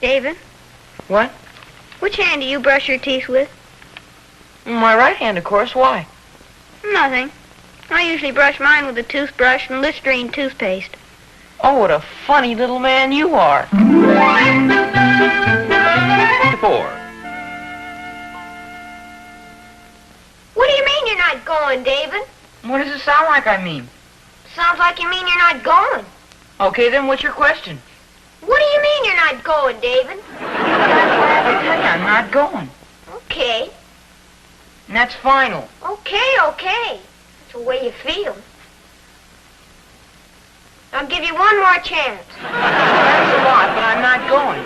David? What? Which hand do you brush your teeth with? My right hand, of course. Why? Nothing. I usually brush mine with a toothbrush and Listerine toothpaste. Oh, what a funny little man you are. 4. What do you mean you're not going, David? What does it sound like I mean? Sounds like you mean you're not going. Okay, then what's your question? What do you mean you're not going, David? That's what I have to tell you. I'm not going. Okay. And that's final. Okay. That's the way you feel. I'll give you one more chance. Thanks a lot, but I'm not going.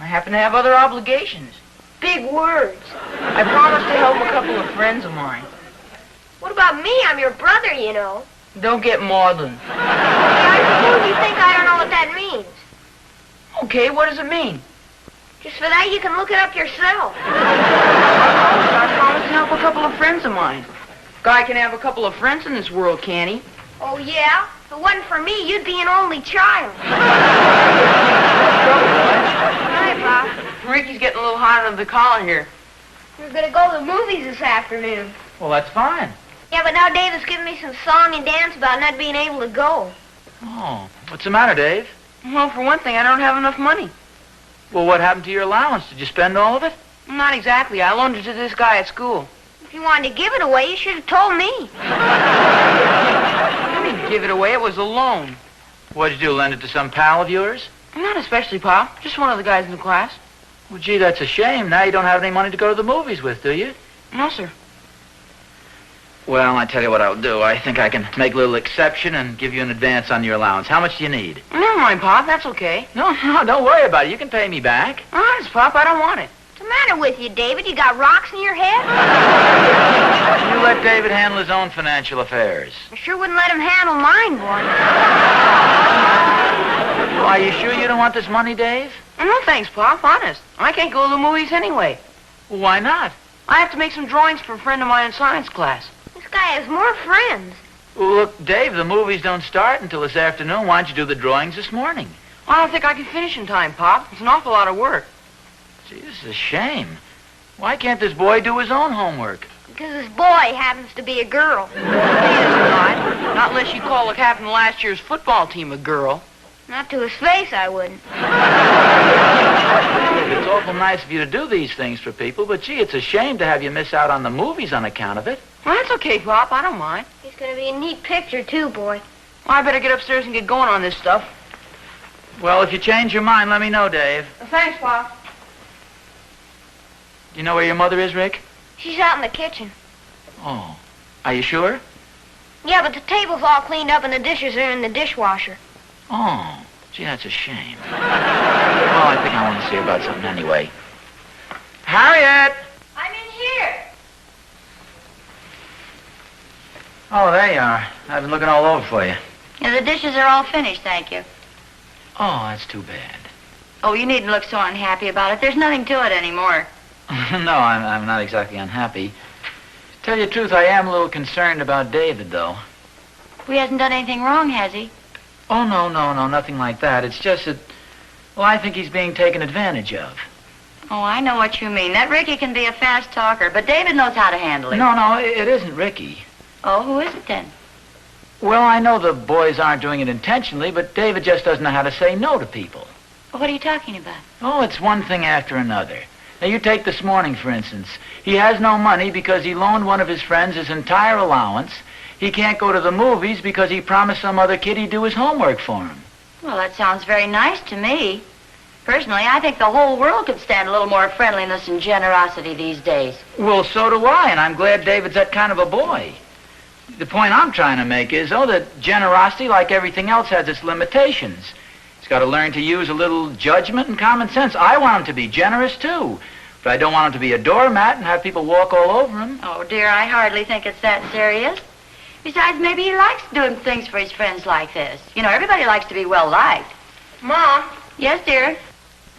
I happen to have other obligations. Big words. I promised to help a couple of friends of mine. What about me? I'm your brother, you know. Don't get maudlin. Hey, I suppose you think I don't know what that means. Okay, what does it mean? Just for that, you can look it up yourself. I promised to help a couple of friends of mine. Guy can have a couple of friends in this world, can't he? Oh, yeah? If it wasn't for me, you'd be an only child. Hi, Pop. Ricky's getting a little hot under the collar here. We're going to go to the movies this afternoon. Well, that's fine. Yeah, but now David's giving me some song and dance about not being able to go. Oh, what's the matter, Dave? Well, for one thing, I don't have enough money. Well, what happened to your allowance? Did you spend all of it? Not exactly. I loaned it to this guy at school. If you wanted to give it away, you should have told me. I didn't give it away. It was a loan. What'd you do, lend it to some pal of yours? Not especially, Pop. Just one of the guys in the class. Well, gee, that's a shame. Now you don't have any money to go to the movies with, do you? No, sir. Well, I tell you what I'll do. I think I can make a little exception and give you an advance on your allowance. How much do you need? Never mind, Pop. That's okay. No, don't worry about it. You can pay me back. Honest, Pop, I don't want it. What's the matter with you, David? You got rocks in your head? You let David handle his own financial affairs. I sure wouldn't let him handle mine, boy. Well, are you sure you don't want this money, Dave? No, thanks, Pop. Honest. I can't go to the movies anyway. Well, why not? I have to make some drawings for a friend of mine in science class. This guy has more friends. Well, look, Dave, the movies don't start until this afternoon. Why don't you do the drawings this morning? I don't think I can finish in time, Pop. It's an awful lot of work. Gee, this is a shame. Why can't this boy do his own homework? Because this boy happens to be a girl. He is not. Not unless you call the captain of last year's football team a girl. Not to his face, I wouldn't. It's awful nice of you to do these things for people, but gee, it's a shame to have you miss out on the movies on account of it. Well, that's okay, Pop. I don't mind. It's going to be a neat picture, too, boy. Well, I better get upstairs and get going on this stuff. Well, if you change your mind, let me know, Dave. Thanks, Pop. Do you know where your mother is, Rick? She's out in the kitchen. Oh, are you sure? Yeah, but the table's all cleaned up and the dishes are in the dishwasher. Oh, gee, that's a shame. Well, I think I want to see her about something anyway. Harriet! I'm in here. Oh, there you are. I've been looking all over for you. Yeah, the dishes are all finished, thank you. Oh, that's too bad. Oh, you needn't look so unhappy about it. There's nothing to it anymore. No, I'm not exactly unhappy. To tell you the truth, I am a little concerned about David, though. He hasn't done anything wrong, has he? Oh, no, nothing like that. It's just that, well, I think he's being taken advantage of. Oh, I know what you mean. That Ricky can be a fast talker, but David knows how to handle it. No, it isn't Ricky. Oh, who is it then? Well, I know the boys aren't doing it intentionally, but David just doesn't know how to say no to people. What are you talking about? Oh, it's one thing after another. Now, you take this morning, for instance. He has no money because he loaned one of his friends his entire allowance. He can't go to the movies because he promised some other kid he'd do his homework for him. Well, that sounds very nice to me. Personally, I think the whole world could stand a little more friendliness and generosity these days. Well, so do I, and I'm glad David's that kind of a boy. The point I'm trying to make is, that generosity, like everything else, has its limitations. He's got to learn to use a little judgment and common sense. I want him to be generous, too. But I don't want him to be a doormat and have people walk all over him. Oh, dear, I hardly think it's that serious. Besides, maybe he likes doing things for his friends like this. You know, everybody likes to be well-liked. Mom, Yes, dear?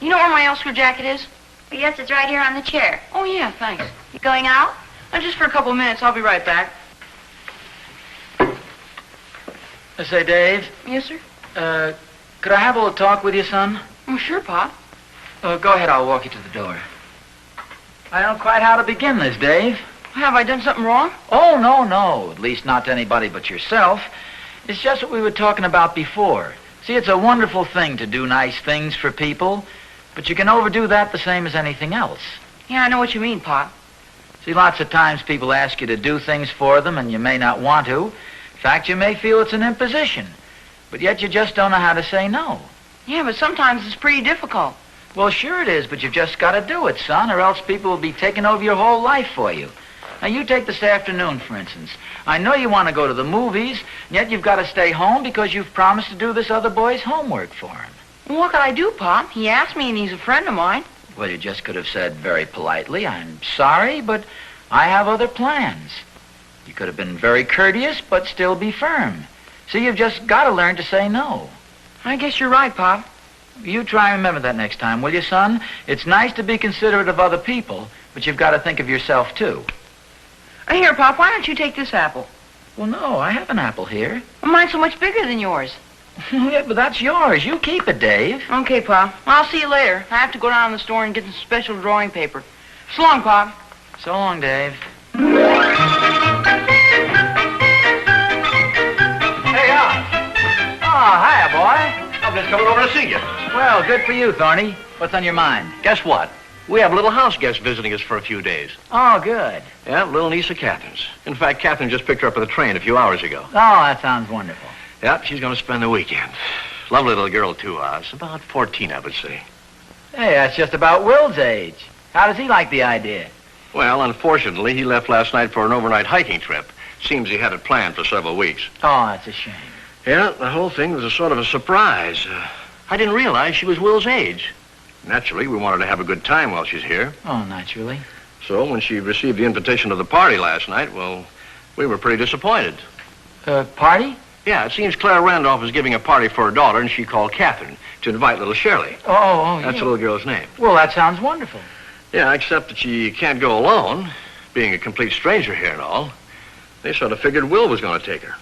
you know where my Oscar jacket is? Yes, it's right here on the chair. Oh, yeah, thanks. You going out? Just for a couple of minutes. I'll be right back. Say, Dave, Yes, sir? could I have a little talk with you, son? Oh, sure, Pop. Go ahead, I'll walk you to the door. I don't quite how to begin this, Dave. Have I done something wrong? Oh, no. At least not to anybody but yourself. It's just what we were talking about before. See, it's a wonderful thing to do nice things for people, but you can overdo that the same as anything else. Yeah, I know what you mean, Pop. See, lots of times people ask you to do things for them and you may not want to. In fact, you may feel it's an imposition, but yet you just don't know how to say no. Yeah, but sometimes it's pretty difficult. Well, sure it is, but you've just got to do it, son, or else people will be taking over your whole life for you. Now, you take this afternoon, for instance. I know you want to go to the movies, and yet you've got to stay home because you've promised to do this other boy's homework for him. Well, what could I do, Pop? He asked me, and he's a friend of mine. Well, you just could have said very politely, I'm sorry, but I have other plans. You could have been very courteous, but still be firm. See, you've just got to learn to say no. I guess you're right, Pop. You try and remember that next time, will you, son? It's nice to be considerate of other people, but you've got to think of yourself, too. Here, Pop, why don't you take this apple? Well, no, I have an apple here. Well, mine's so much bigger than yours. Yeah, but that's yours. You keep it, Dave. Okay, Pop. Well, I'll see you later. I have to go down to the store and get some special drawing paper. So long, Pop. So long, Dave. Hey, hiya, boy. I'm just coming over to see you. Well, good for you, Thorny. What's on your mind? Guess what? We have a little house guest visiting us for a few days. Oh, good. Yeah, little niece of Catherine's. In fact, Catherine just picked her up at the train a few hours ago. Oh, that sounds wonderful. Yep, she's going to spend the weekend. Lovely little girl, too, Oz. About 14, I would say. Hey, that's just about Will's age. How does he like the idea? Well, unfortunately, he left last night for an overnight hiking trip. Seems he had it planned for several weeks. Oh, that's a shame. Yeah, the whole thing was a sort of a surprise. I didn't realize she was Will's age. Naturally, we wanted to have a good time while she's here. Oh, naturally. So when she received the invitation to the party last night, well, we were pretty disappointed. Party? Yeah, it seems Claire Randolph is giving a party for her daughter, and she called Catherine to invite little Shirley. Oh, That's yeah. the little girl's name. Well, that sounds wonderful. Yeah, except that she can't go alone, being a complete stranger here and all. They sort of figured Will was going to take her.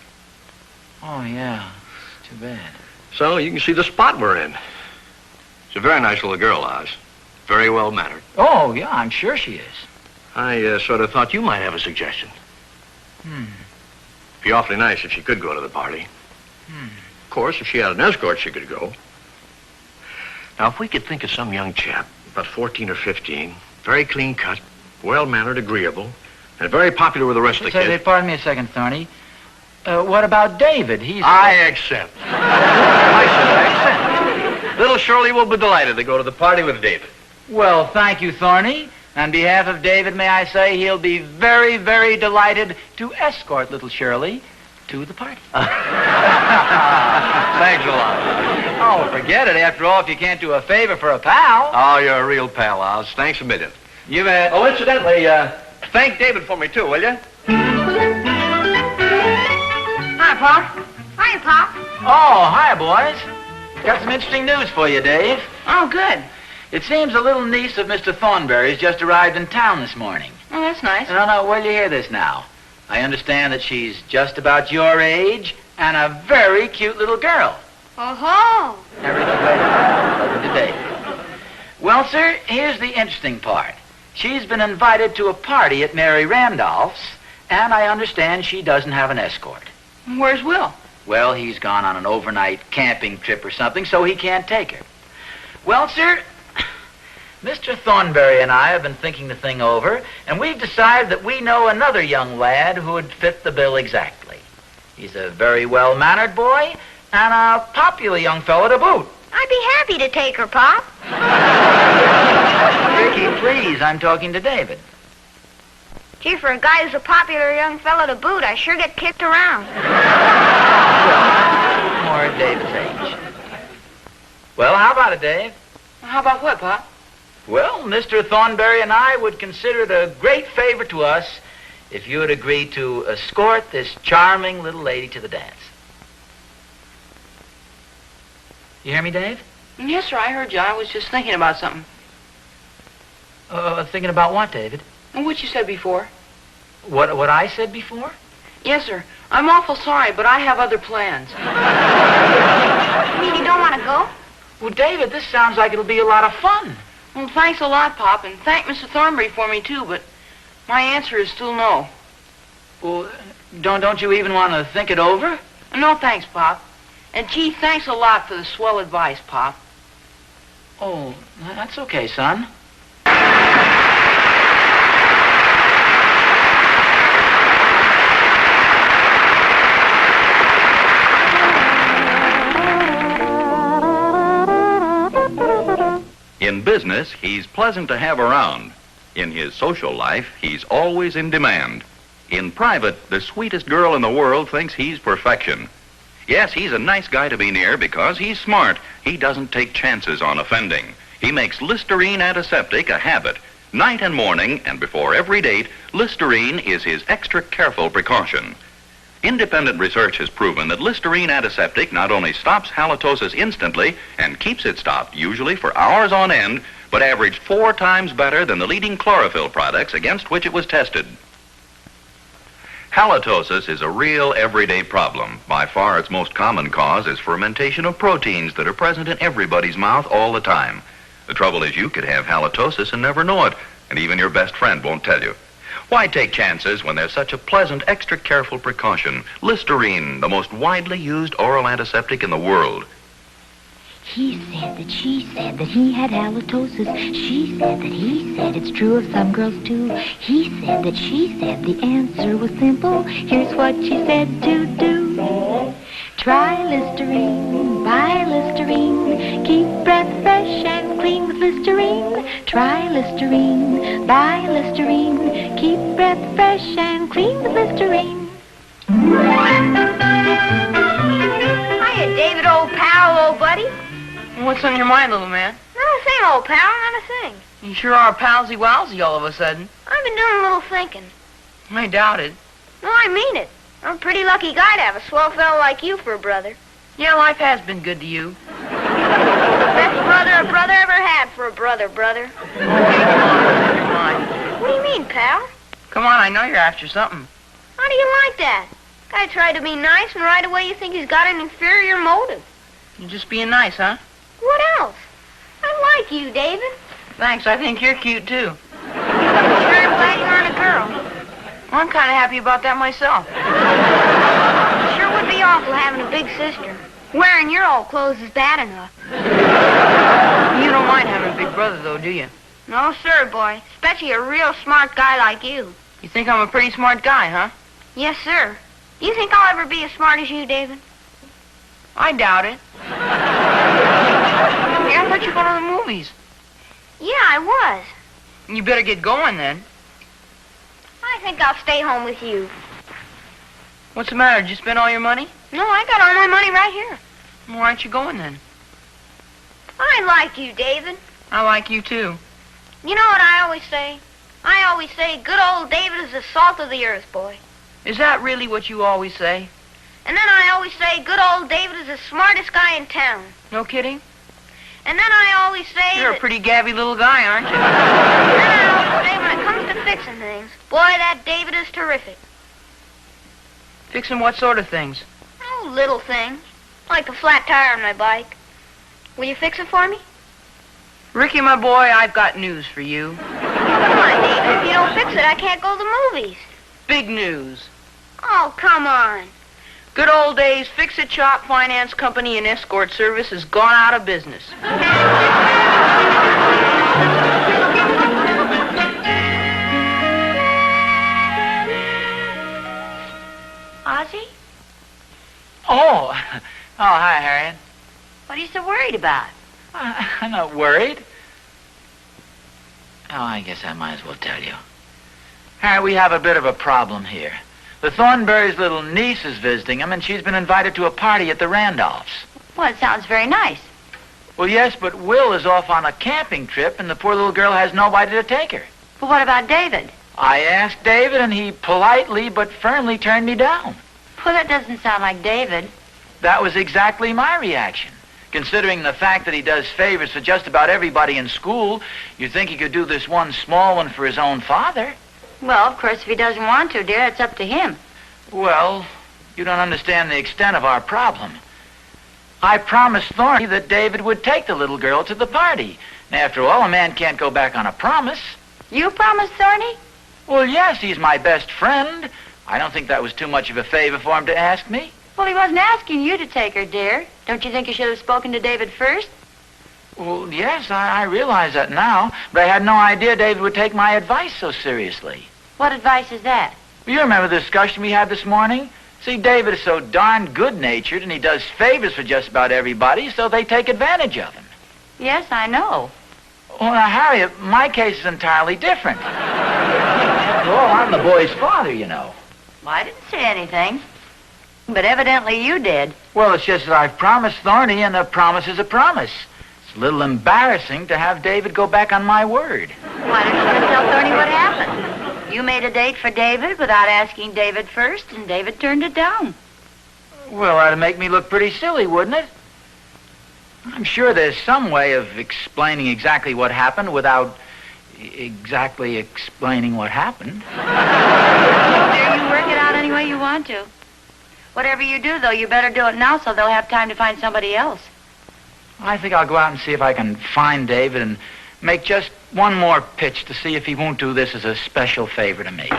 Oh, yeah. It's too bad. So you can see the spot we're in. She's a very nice little girl, Oz. Very well-mannered. Oh, yeah, I'm sure she is. I sort of thought you might have a suggestion. It'd be awfully nice if she could go to the party. Of course, if she had an escort, she could go. Now, if we could think of some young chap, about 14 or 15, very clean-cut, well-mannered, agreeable, and very popular with the rest of the kids. Pardon me a second, Thorny. What about David? He's... I accept. I said I accept. Little Shirley will be delighted to go to the party with David. Well, thank you, Thorny. On behalf of David, may I say he'll be very, very delighted to escort little Shirley to the party. Thanks a lot. Oh, forget it. After all, if you can't do a favor for a pal. Oh, you're a real pal, Oz. Thanks a million. You bet. Oh, incidentally, thank David for me, too, will you? Hi, Pop. Hiya, Pop. Oh, hi, boys. Got some interesting news for you, Dave. Oh, good. It seems a little niece of Mr. Thornberry's just arrived in town this morning. Oh, that's nice. No, where'll you hear this now? I understand that she's just about your age and a very cute little girl. Oh-ho. Everything over to Dave. Well, sir, here's the interesting part. She's been invited to a party at Mary Randolph's, and I understand she doesn't have an escort. Where's Will? Well, he's gone on an overnight camping trip or something, so he can't take her. Well, sir, Mr. Thornberry and I have been thinking the thing over, and we've decided that we know another young lad who would fit the bill exactly. He's a very well-mannered boy and a popular young fellow to boot. I'd be happy to take her, Pop. Ricky, please, I'm talking to David. Gee, for a guy who's a popular young fellow to boot, I sure get kicked around. More at David's age. Well, how about it, Dave? How about what, Pop? Well, Mr. Thornberry and I would consider it a great favor to us if you would agree to escort this charming little lady to the dance. You hear me, Dave? Yes, sir, I heard you. I was just thinking about something. Thinking about what, David? What you said before. What I said before? Yes, sir. I'm awful sorry, but I have other plans. You mean you don't want to go? Well, David, this sounds like it'll be a lot of fun. Well, thanks a lot, Pop, and thank Mr. Thornbury for me, too, but my answer is still no. Well, don't you even want to think it over? No, thanks, Pop. And, gee, thanks a lot for the swell advice, Pop. Oh, that's okay, son. In business, he's pleasant to have around. In his social life, he's always in demand. In private, the sweetest girl in the world thinks he's perfection. Yes, he's a nice guy to be near because he's smart. He doesn't take chances on offending. He makes Listerine antiseptic a habit. Night and morning, and before every date, Listerine is his extra careful precaution. Independent research has proven that Listerine antiseptic not only stops halitosis instantly and keeps it stopped, usually for hours on end, but averaged 4 times better than the leading chlorophyll products against which it was tested. Halitosis is a real everyday problem. By far its most common cause is fermentation of proteins that are present in everybody's mouth all the time. The trouble is you could have halitosis and never know it, and even your best friend won't tell you. Why take chances when there's such a pleasant, extra careful precaution? Listerine, the most widely used oral antiseptic in the world. He said that she said that he had halitosis. She said that he said it's true of some girls too. He said that she said the answer was simple. Here's what she said to do. Try Listerine, buy Listerine, keep breath fresh and clean with Listerine. Try Listerine, buy Listerine, keep breath fresh and clean with Listerine. Hiya, David, old pal, old buddy. What's on your mind, little man? Not a thing, old pal, not a thing. You sure are palsy-walsy all of a sudden. I've been doing a little thinking. I doubt it. No, I mean it. I'm a pretty lucky guy to have a swell fellow like you for a brother. Yeah, life has been good to you. Best brother a brother ever had for a brother. Never mind. What do you mean, pal? Come on, I know you're after something. How do you like that? Guy tried to be nice, and right away you think he's got an inferior motive. You're just being nice, huh? What else? I like you, David. Thanks, I think you're cute, too. Sure am glad you aren't a girl. Well, I'm kind of happy about that myself. Sure would be awful having a big sister. Wearing your old clothes is bad enough. You don't mind having a big brother, though, do you? No, sir, boy. Especially a real smart guy like you. You think I'm a pretty smart guy, huh? Yes, sir. Do you think I'll ever be as smart as you, David? I doubt it. Hey, I thought you were going to the movies. Yeah, I was. You better get going, then. I think I'll stay home with you. What's the matter? Did you spend all your money? No, I got all my money right here. Well, why aren't you going, then? I like you, David. I like you, too. You know what I always say? I always say good old David is the salt of the earth, boy. Is that really what you always say? And then I always say good old David is the smartest guy in town. No kidding? And then I always say You're a pretty gabby little guy, aren't you? And then I always say when it comes to fixing things, boy, that David is terrific. Fixing what sort of things? Oh, little things. Like a flat tire on my bike. Will you fix it for me? Ricky, my boy, I've got news for you. Come on, David. If you don't fix it, I can't go to the movies. Big news. Oh, come on. Good old days, Fix-It Shop Finance Company and Escort Service has gone out of business. Ozzie? Oh, hi, Harriet. What are you so worried about? I'm not worried. Oh, I guess I might as well tell you. Harriet, we have a bit of a problem here. The Thornberry's little niece is visiting him, and she's been invited to a party at the Randolphs. Well, it sounds very nice. Well, yes, but Will is off on a camping trip, and the poor little girl has nobody to take her. But what about David? I asked David, and he politely but firmly turned me down. Well, that doesn't sound like David. That was exactly my reaction. Considering the fact that he does favors for just about everybody in school, you'd think he could do this one small one for his own father. Well, of course, if he doesn't want to, dear, it's up to him. Well, you don't understand the extent of our problem. I promised Thorny that David would take the little girl to the party. And after all, a man can't go back on a promise. You promised Thorny? Well, yes, he's my best friend. I don't think that was too much of a favor for him to ask me. Well, he wasn't asking you to take her, dear. Don't you think you should have spoken to David first? Well, yes, I realize that now, but I had no idea David would take my advice so seriously. What advice is that? You remember the discussion we had this morning? See, David is so darn good-natured, and he does favors for just about everybody, so they take advantage of him. Yes, I know. Well, now, Harriet, my case is entirely different. After all, I'm the boy's father, you know. Well, I didn't say anything. But evidently you did. Well, it's just that I've promised Thorny, and a promise is a promise. It's a little embarrassing to have David go back on my word. Why didn't you tell Thorny what happened? You made a date for David without asking David first, and David turned it down. Well, that'd make me look pretty silly, wouldn't it? I'm sure there's some way of explaining exactly what happened without exactly explaining what happened. There, you work it out any way you want to. Whatever you do, though, you better do it now so they'll have time to find somebody else. I think I'll go out and see if I can find David and make just one more pitch to see if he won't do this as a special favor to me.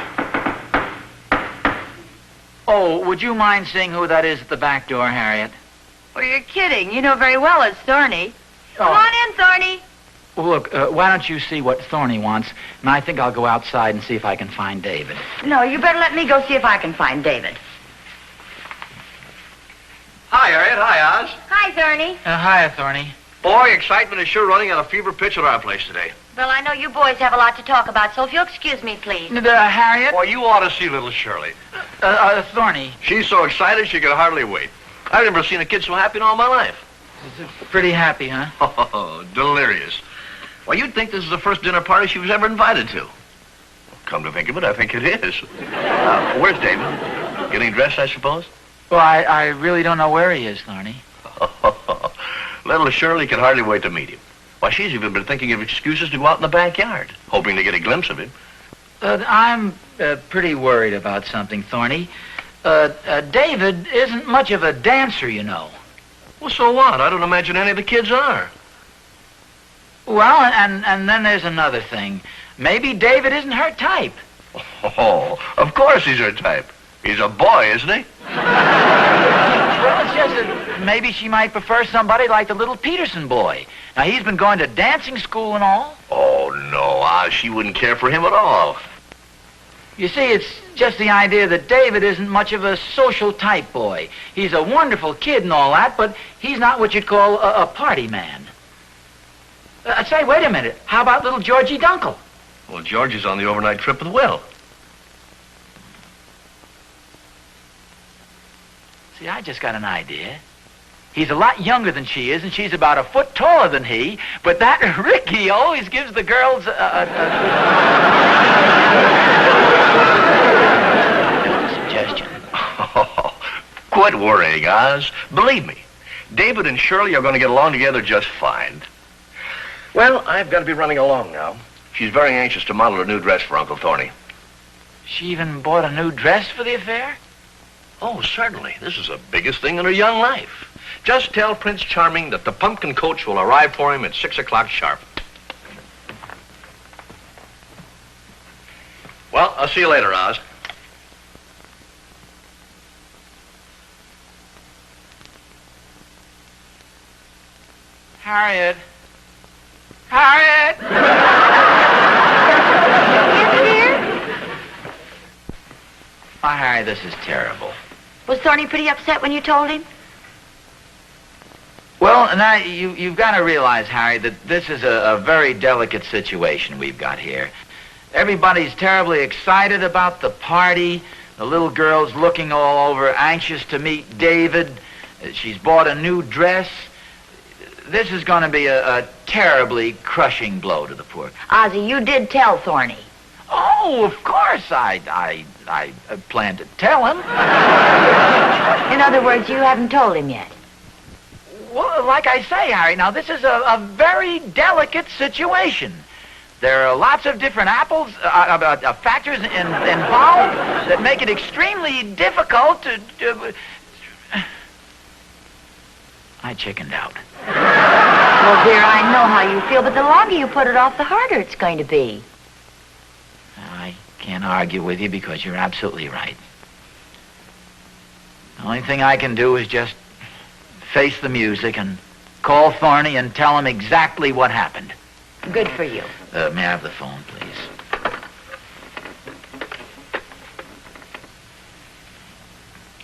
Oh, would you mind seeing who that is at the back door, Harriet? Well, you're kidding. You know very well it's Thorny. Oh. Come on in, Thorny. Well, look, why don't you see what Thorny wants, and I think I'll go outside and see if I can find David. No, you better let me go see if I can find David. Hi, Harriet. Hi, Oz. Hi, Thorny. Hiya, Thorny. Boy, excitement is sure running at a fever pitch at our place today. Well, I know you boys have a lot to talk about, so if you'll excuse me, please. Harriet? Boy, you ought to see little Shirley. Thorny. She's so excited she can hardly wait. I've never seen a kid so happy in all my life. Pretty happy, huh? Oh, delirious. Well, you'd think this is the first dinner party she was ever invited to. Come to think of it, I think it is. Where's David? Getting dressed, I suppose? Well, I really don't know where he is, Thorny. Little Shirley can hardly wait to meet him. Why, she's even been thinking of excuses to go out in the backyard, hoping to get a glimpse of him. I'm pretty worried about something, Thorny. David isn't much of a dancer, you know. Well, so what? I don't imagine any of the kids are. Well, and then there's another thing. Maybe David isn't her type. Oh, of course he's her type. He's a boy, isn't he? Well, it's just that maybe she might prefer somebody like the little Peterson boy. Now, he's been going to dancing school and all. Oh, no, Oz, she wouldn't care for him at all. You see, it's just the idea that David isn't much of a social type boy. He's a wonderful kid and all that, but he's not what you'd call a party man. Say, wait a minute. How about little Georgie Dunkel? Well, George is on the overnight trip with Will. See, I just got an idea. He's a lot younger than she is, and she's about a foot taller than he, but that Ricky always gives the girls a suggestion. Quit worrying, Oz. Believe me, David and Shirley are going to get along together just fine. Well, I've got to be running along now. She's very anxious to model a new dress for Uncle Thorny. She even bought a new dress for the affair? Oh, certainly. This is the biggest thing in her young life. Just tell Prince Charming that the pumpkin coach will arrive for him at 6 o'clock sharp. Well, I'll see you later, Oz. Harriet. Harriet! Oh, Harry, this is terrible. Was Thorny pretty upset when you told him? Well, now, you've got to realize, Harry, that this is a very delicate situation we've got here. Everybody's terribly excited about the party. The little girl's looking all over, anxious to meet David. She's bought a new dress. This is going to be a terribly crushing blow to the poor. Ozzie, you did tell Thorny. Oh, of course I plan to tell him. In other words, you haven't told him yet. Well, like I say, Harry, now this is a very delicate situation. There are lots of different factors involved that make it extremely difficult to I chickened out. Well, dear, I know how you feel, but the longer you put it off, the harder it's going to be. I can't argue with you because you're absolutely right. The only thing I can do is just face the music and call Thorny and tell him exactly what happened. Good for you. May I have the phone, please?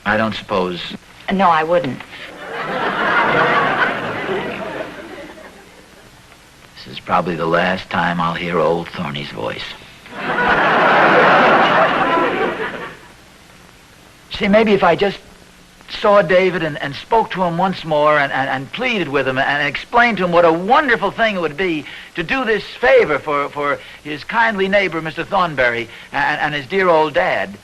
I don't suppose... No, I wouldn't. This is probably the last time I'll hear old Thorny's voice. See, maybe if I just saw David and spoke to him once more and pleaded with him and explained to him what a wonderful thing it would be to do this favor for his kindly neighbor, Mr. Thornberry, and his dear old dad.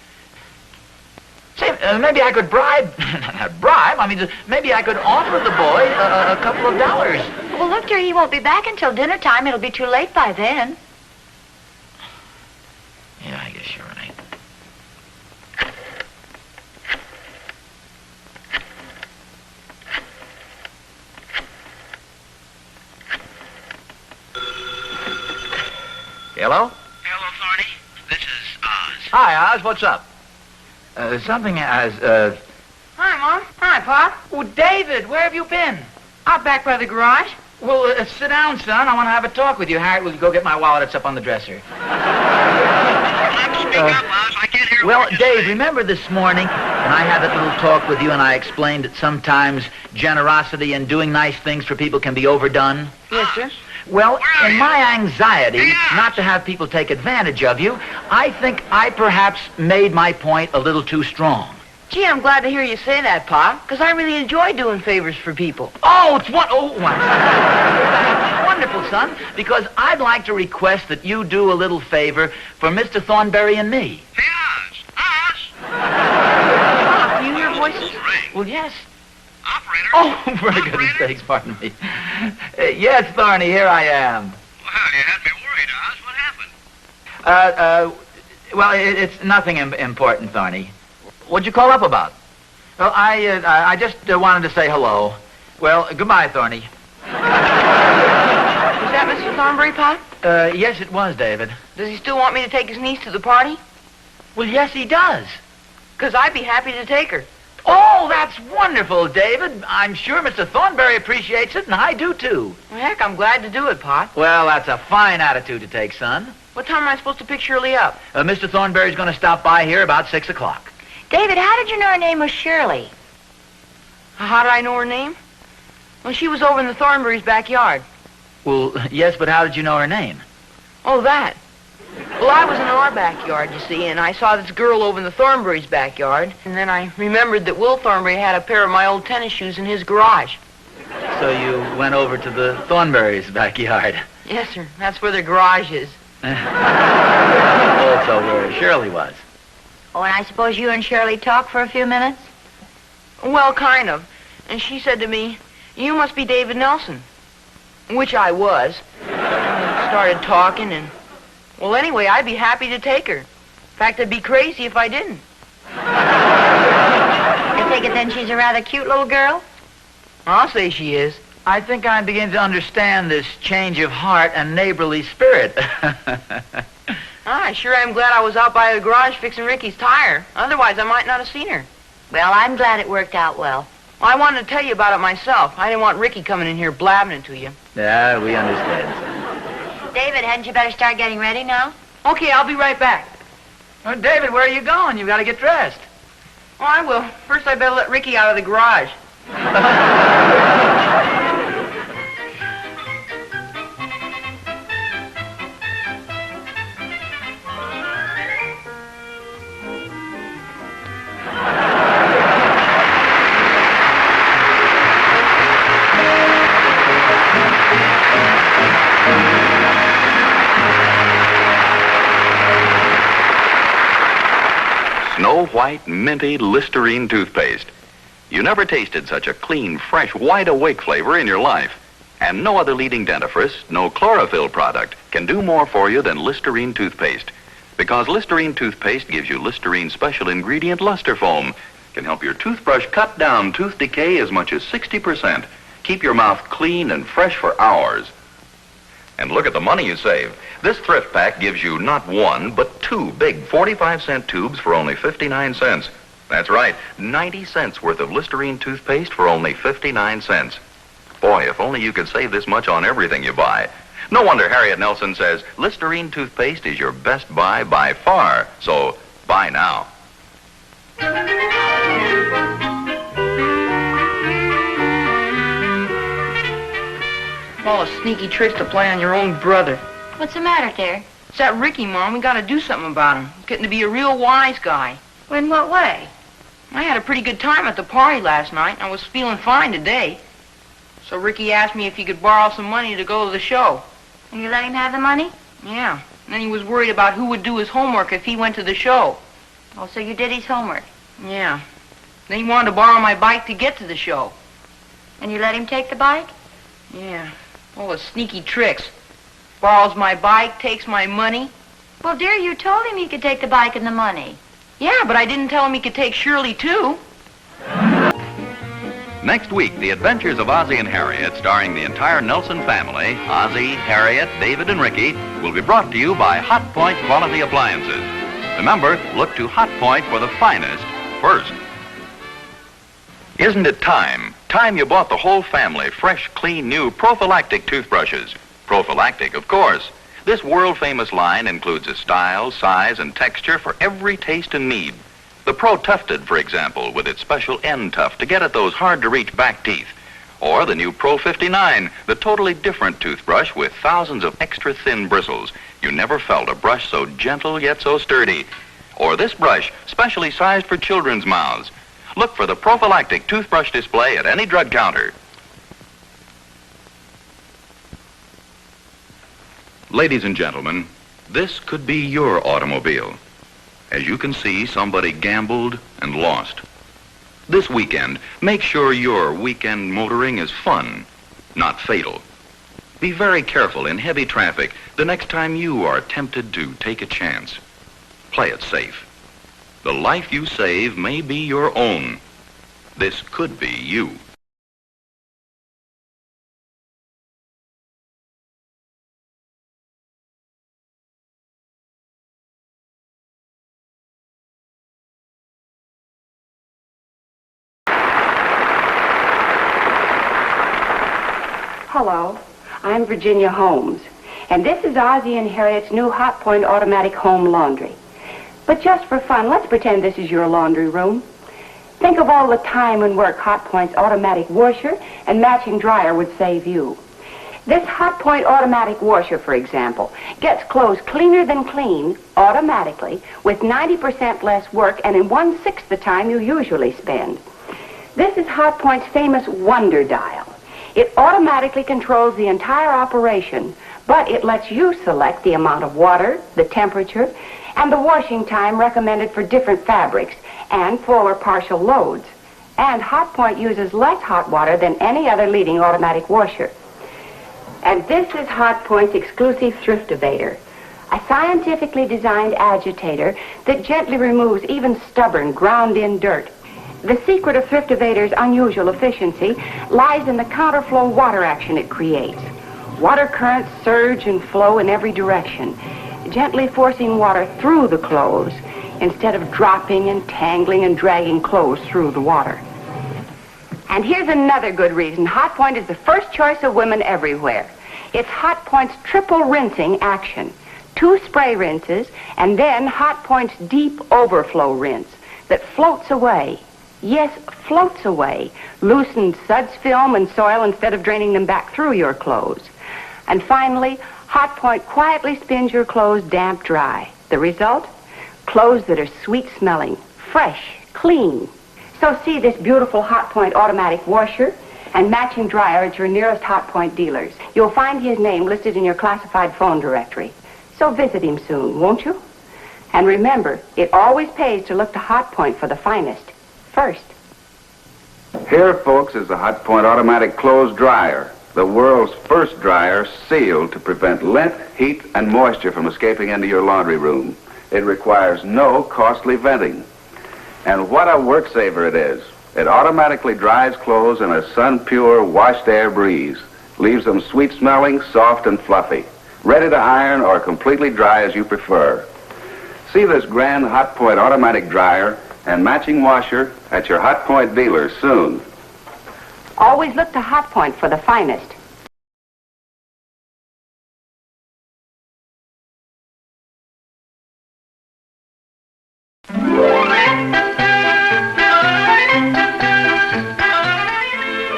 Say, maybe I could bribe, not bribe, I mean, maybe I could offer the boy a couple of dollars. Well, look, dear, he won't be back until dinner time. It'll be too late by then. Yeah, I guess you're right. Hello? Hello, Thorny. This is Oz. Hi, Oz. What's up? Something as, Hi, Mom. Hi, Pop. Oh, David, where have you been? Out back by the garage. Well, sit down, son. I want to have a talk with you. Harriet, will you go get my wallet? It's up on the dresser. Speak up, Oz. I can't hear Well, what you're Dave, saying. remember this morning when I had that little talk with you and I explained that sometimes generosity and doing nice things for people can be overdone? Yes, sir. Well, Where are in you? my anxiety Yeah. not to have people take advantage of you, I think I perhaps made my point a little too strong. Gee, I'm glad to hear you say that, Pop, because I really enjoy doing favors for people. Oh, it's wonderful, son, because I'd like to request that you do a little favor for Mr. Thornberry and me. Hey, Oz. Oz. Pop, do you hear voices? Ring. Well, yes. Operator. Oh, for goodness Operator. sakes, pardon me. Yes, Thorny, here I am. Well, you had me worried, Oz. What happened? Well, it's nothing important, Thorny. What'd you call up about? Well, I just wanted to say hello. Well, goodbye, Thorny. Was that Mr. Thornberry, Pop? Yes, it was, David. Does he still want me to take his niece to the party? Well, yes, he does. Because I'd be happy to take her. Oh, that's wonderful, David. I'm sure Mr. Thornberry appreciates it, and I do, too. Well, heck, I'm glad to do it, Pop. Well, that's a fine attitude to take, son. What time am I supposed to pick Shirley up? Mr. Thornberry's going to stop by here about 6 o'clock. David, how did you know her name was Shirley? How did I know her name? Well, she was over in the Thornberry's backyard. Well, yes, but how did you know her name? Oh, that. Well, I was in our backyard, you see, and I saw this girl over in the Thornberry's backyard, and then I remembered that Will Thornberry had a pair of my old tennis shoes in his garage. So you went over to the Thornberry's backyard. Yes, sir. That's where their garage is. Also where Shirley was. Oh, and I suppose you and Shirley talked for a few minutes? Well, kind of. And she said to me, "You must be David Nelson." Which I was. And we started talking, and... Well, anyway, I'd be happy to take her. In fact, I'd be crazy if I didn't. I take it then she's a rather cute little girl? I'll say she is. I think I'm beginning to understand this change of heart and neighborly spirit. I sure am glad I was out by the garage fixing Ricky's tire. Otherwise, I might not have seen her. Well, I'm glad it worked out well. Well, I wanted to tell you about it myself. I didn't want Ricky coming in here blabbing it to you. Yeah, we understand. David, hadn't you better start getting ready now? Okay, I'll be right back. David, where are you going? You've got to get dressed. Oh, I will. First, I better let Ricky out of the garage. Snow White Minty Listerine toothpaste. You never tasted such a clean, fresh, wide-awake flavor in your life. And no other leading dentifrice, no chlorophyll product, can do more for you than Listerine toothpaste. Because Listerine toothpaste gives you Listerine's special ingredient, luster foam. Can help your toothbrush cut down tooth decay as much as 60%. keep your mouth clean and fresh for hours. And look at the money you save. This thrift pack gives you not one, but two big 45-cent tubes for only 59 cents. That's right, 90 cents worth of Listerine toothpaste for only 59 cents. Boy, if only you could save this much on everything you buy. No wonder Harriet Nelson says Listerine toothpaste is your best buy by far. So, buy now. All the sneaky tricks to play on your own brother. What's the matter, dear? It's that Ricky, Mom. We gotta do something about him. He's getting to be a real wise guy. In what way? I had a pretty good time at the party last night. I was feeling fine today. So Ricky asked me if he could borrow some money to go to the show. And you let him have the money? Yeah. And then he was worried about who would do his homework if he went to the show. Oh, so you did his homework. Yeah. Then he wanted to borrow my bike to get to the show. And you let him take the bike? Yeah. All the sneaky tricks. Borrows my bike, takes my money. Well, dear, you told him he could take the bike and the money. Yeah, but I didn't tell him he could take Shirley, too. Next week, the adventures of Ozzie and Harriet, starring the entire Nelson family, Ozzie, Harriet, David, and Ricky, will be brought to you by Hot Point Quality Appliances. Remember, look to Hot Point for the finest first. Isn't it time? Time you bought the whole family fresh, clean, new prophylactic toothbrushes. Prophylactic, of course. This world-famous line includes a style, size, and texture for every taste and need. The Pro Tufted, for example, with its special end tuft to get at those hard-to-reach back teeth. Or the new Pro 59, the totally different toothbrush with thousands of extra thin bristles. You never felt a brush so gentle yet so sturdy. Or this brush, specially sized for children's mouths. Look for the prophylactic toothbrush display at any drug counter. Ladies and gentlemen, this could be your automobile. As you can see, somebody gambled and lost. This weekend, make sure your weekend motoring is fun, not fatal. Be very careful in heavy traffic the next time you are tempted to take a chance. Play it safe. The life you save may be your own. This could be you. Hello, I'm Virginia Holmes, and this is Ozzie and Harriet's new Hot Point automatic home laundry. But just for fun, let's pretend this is your laundry room. Think of all the time and work Hot Point's automatic washer and matching dryer would save you. This Hot Point automatic washer, for example, gets clothes cleaner than clean automatically with 90% less work and in 1/6 the time you usually spend. This is Hot Point's famous Wonder Dial. It automatically controls the entire operation, but it lets you select the amount of water, the temperature, and the washing time recommended for different fabrics and full or partial loads. And Hot Point uses less hot water than any other leading automatic washer. And this is Hot Point's exclusive Thriftivator, a scientifically designed agitator that gently removes even stubborn, ground-in dirt. The secret of Thriftivator's unusual efficiency lies in the counterflow water action it creates. Water currents surge and flow in every direction, gently forcing water through the clothes instead of dropping and tangling and dragging clothes through the water. And here's another good reason Hot Point is the first choice of women everywhere. It's Hot Point's triple rinsing action. 2 spray rinses and then Hot Point's deep overflow rinse that floats away. Yes, floats away, loosened suds, film, and soil instead of draining them back through your clothes. And finally, Hot Point quietly spins your clothes damp dry. The result? Clothes that are sweet-smelling, fresh, clean. So see this beautiful Hot Point automatic washer and matching dryer at your nearest Hot Point dealers. You'll find his name listed in your classified phone directory. So visit him soon, won't you? And remember, it always pays to look to Hot Point for the finest. First. Here, folks, is the Hot Point automatic clothes dryer, the world's first dryer sealed to prevent lint, heat, and moisture from escaping into your laundry room. It requires no costly venting. And what a work saver it is. It automatically dries clothes in a sun-pure, washed air breeze. Leaves them sweet-smelling, soft, and fluffy. Ready to iron or completely dry as you prefer. See this grand Hot Point automatic dryer and matching washer at your Hot Point dealer soon. Always look to Hot Point for the finest.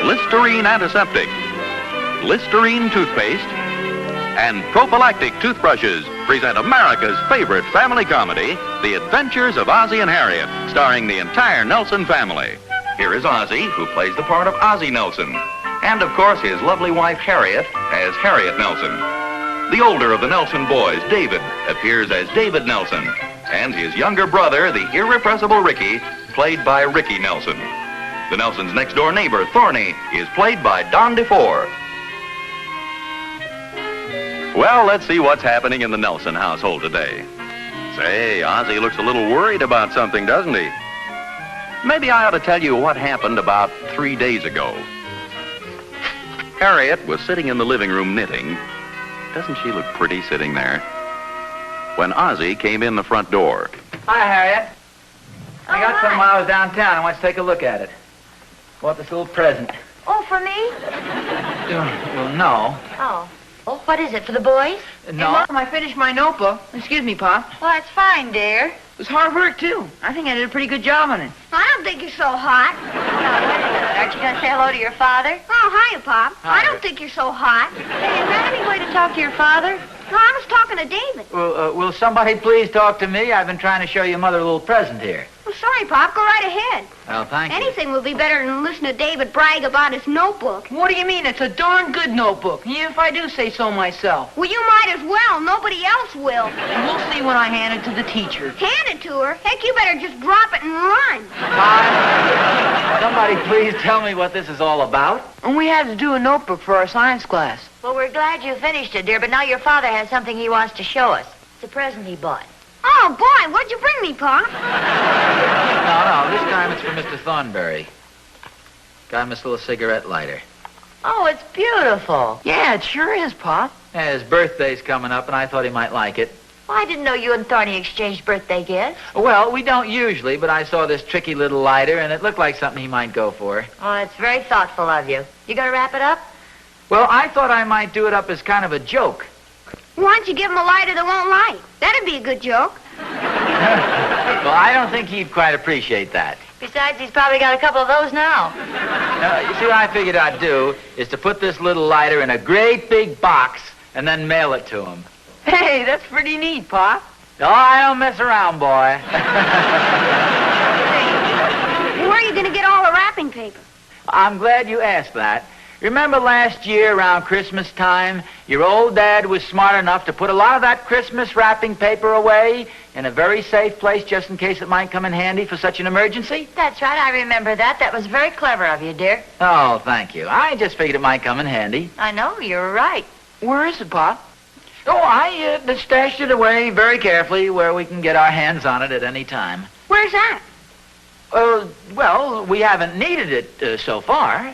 Listerine antiseptic, Listerine toothpaste, and prophylactic toothbrushes present America's favorite family comedy, The Adventures of Ozzie and Harriet, starring the entire Nelson family. Here is Ozzie, who plays the part of Ozzie Nelson, and of course his lovely wife Harriet as Harriet Nelson. The older of the Nelson boys, David, appears as David Nelson, and his younger brother, the irrepressible Ricky, played by Ricky Nelson. The Nelsons' next-door neighbor, Thorny, is played by Don DeFore. Well, let's see what's happening in the Nelson household today. Say, Ozzie looks a little worried about something, doesn't he? Maybe I ought to tell you what happened about 3 days ago. Harriet was sitting in the living room knitting. Doesn't she look pretty sitting there? When Ozzie came in the front door. Hi, Harriet. I got hi. some while I was downtown. I want you to take a look at it. Bought this little present. Oh, for me? Well, no. Oh. Oh, what is it, for the boys? No. Hey, Mom, I finished my notebook. Excuse me, Pop. Well, that's fine, dear. It was hard work, too. I think I did a pretty good job on it. I don't think you're so hot. Now, wait a minute. Aren't you going to say hello to your father? Oh, hiya, Pop. Hi. I don't think you're so hot. Hey, is that any way to talk to your father? No, I was talking to David. Will somebody please talk to me? I've been trying to show your mother a little present here. I'm sorry, Pop. Go right ahead. Well, thank you. Anything would be better than listen to David brag about his notebook. What do you mean? It's a darn good notebook. Yeah, if I do say so myself. Well, you might as well. Nobody else will. And we'll see when I hand it to the teacher. Hand it to her. Heck, you better just drop it and run. Somebody please tell me what this is all about. And we had to do a notebook for our science class. Well, we're glad you finished it, dear, but now your father has something he wants to show us. It's a present he bought. Oh, boy, what'd you bring me, Pop? No, this time it's for Mr. Thornberry. Got him this little cigarette lighter. Oh, it's beautiful. Yeah, it sure is, Pop. Yeah, his birthday's coming up, and I thought he might like it. Well, I didn't know you and Thorny exchanged birthday gifts. Well, we don't usually, but I saw this tricky little lighter, and it looked like something he might go for. Oh, it's very thoughtful of you. You gonna wrap it up? Well, I thought I might do it up as kind of a joke. Why don't you give him a lighter that won't light? That'd be a good joke. Well, I don't think he'd quite appreciate that. Besides, he's probably got a couple of those now. You see, what I figured I'd do is to put this little lighter in a great big box and then mail it to him. Hey, that's pretty neat, Pop. Oh, I don't mess around, boy. Where are you going to get all the wrapping paper? I'm glad you asked that. Remember last year around Christmas time, your old dad was smart enough to put a lot of that Christmas wrapping paper away in a very safe place just in case it might come in handy for such an emergency? That's right, I remember that. That was very clever of you, dear. Oh, thank you. I just figured it might come in handy. I know, you're right. Where is it, Pop? Oh, I stashed it away very carefully where we can get our hands on it at any time. Where's that? Well, we haven't needed it so far.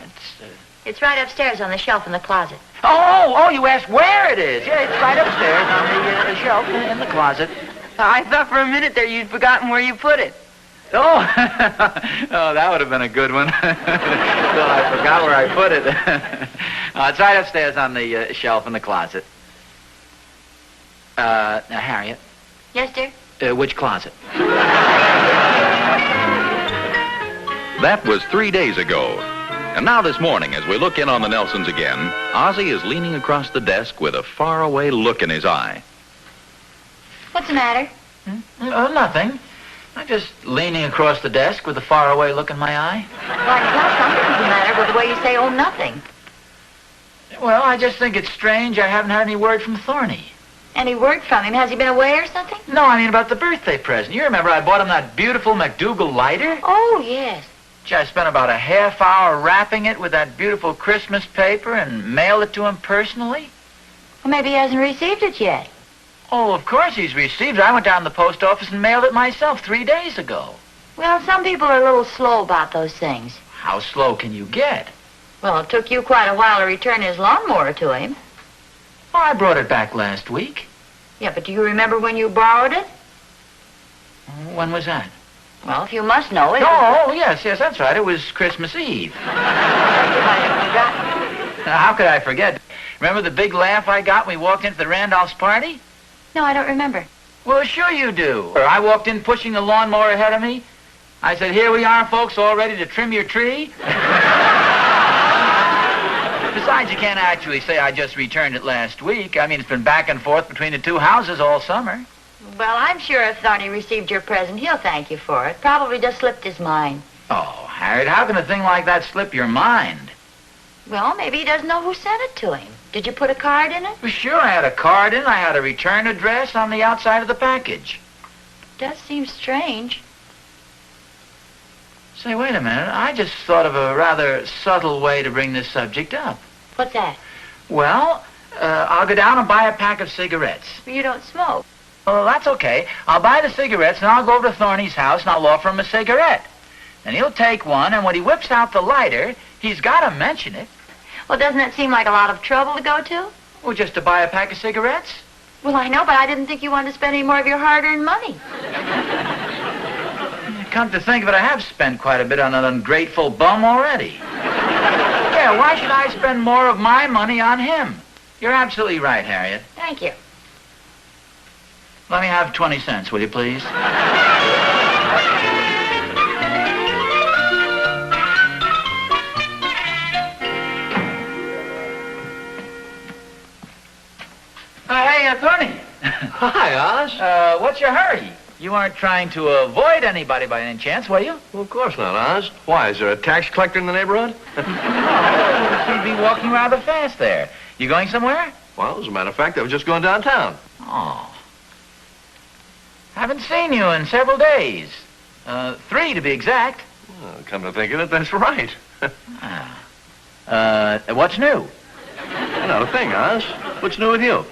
It's right upstairs on the shelf in the closet. Oh, you asked where it is. Yeah, it's right upstairs on the shelf in the closet. I thought for a minute there you'd forgotten where you put it. Oh, that would have been a good one. Well, I forgot where I put it. It's right upstairs on the shelf in the closet. Now, Harriet. Yes, dear? Which closet? That was 3 days ago. And now this morning, as we look in on the Nelsons again, Ozzie is leaning across the desk with a faraway look in his eye. What's the matter? Nothing. I'm just leaning across the desk with a faraway look in my eye. Well, you got something the matter with the way you say, oh, nothing. Well, I just think it's strange I haven't heard any word from Thorny. Any word from him? Has he been away or something? No, I mean about the birthday present. You remember I bought him that beautiful McDougal lighter? Oh, yes. Gee, I spent about a half hour wrapping it with that beautiful Christmas paper and mailed it to him personally. Well, maybe he hasn't received it yet. Oh, of course he's received it. I went down to the post office and mailed it myself 3 days ago. Well, some people are a little slow about those things. How slow can you get? Well, it took you quite a while to return his lawnmower to him. Well, I brought it back last week. Yeah, but do you remember when you borrowed it? When was that? Well, if you must know it. Oh, yes, that's right. It was Christmas Eve. You might have forgotten. Now, how could I forget? Remember the big laugh I got when we walked into the Randolph's party? No, I don't remember. Well, sure you do. I walked in pushing the lawnmower ahead of me. I said, here we are, folks, all ready to trim your tree. Besides, you can't actually say I just returned it last week. I mean, it's been back and forth between the two houses all summer. Well, I'm sure if Thorny received your present, he'll thank you for it. Probably just slipped his mind. Oh, Harriet, how can a thing like that slip your mind? Well, maybe he doesn't know who sent it to him. Did you put a card in it? Well, sure, I had a card in. I had a return address on the outside of the package. Does seem strange. Say, wait a minute. I just thought of a rather subtle way to bring this subject up. What's that? Well, I'll go down and buy a pack of cigarettes. You don't smoke. Oh, that's okay. I'll buy the cigarettes, and I'll go over to Thorny's house, and I'll offer him a cigarette. And he'll take one, and when he whips out the lighter, he's got to mention it. Well, doesn't that seem like a lot of trouble to go to? Well, just to buy a pack of cigarettes? Well, I know, but I didn't think you wanted to spend any more of your hard-earned money. Come to think of it, I have spent quite a bit on an ungrateful bum already. Yeah, why should I spend more of my money on him? You're absolutely right, Harriet. Thank you. Let me have 20 cents, will you, please? Hey, Thorny. Hi, Oz. What's your hurry? You aren't trying to avoid anybody by any chance, were you? Well, of course not, Oz. Why, is there a tax collector in the neighborhood? No, you'd be walking rather fast there. You going somewhere? Well, as a matter of fact, I was just going downtown. Oh. Haven't seen you in several days. 3 to be exact. Well, come to think of it, that's right. What's new? Not a thing, Oz. What's new with you?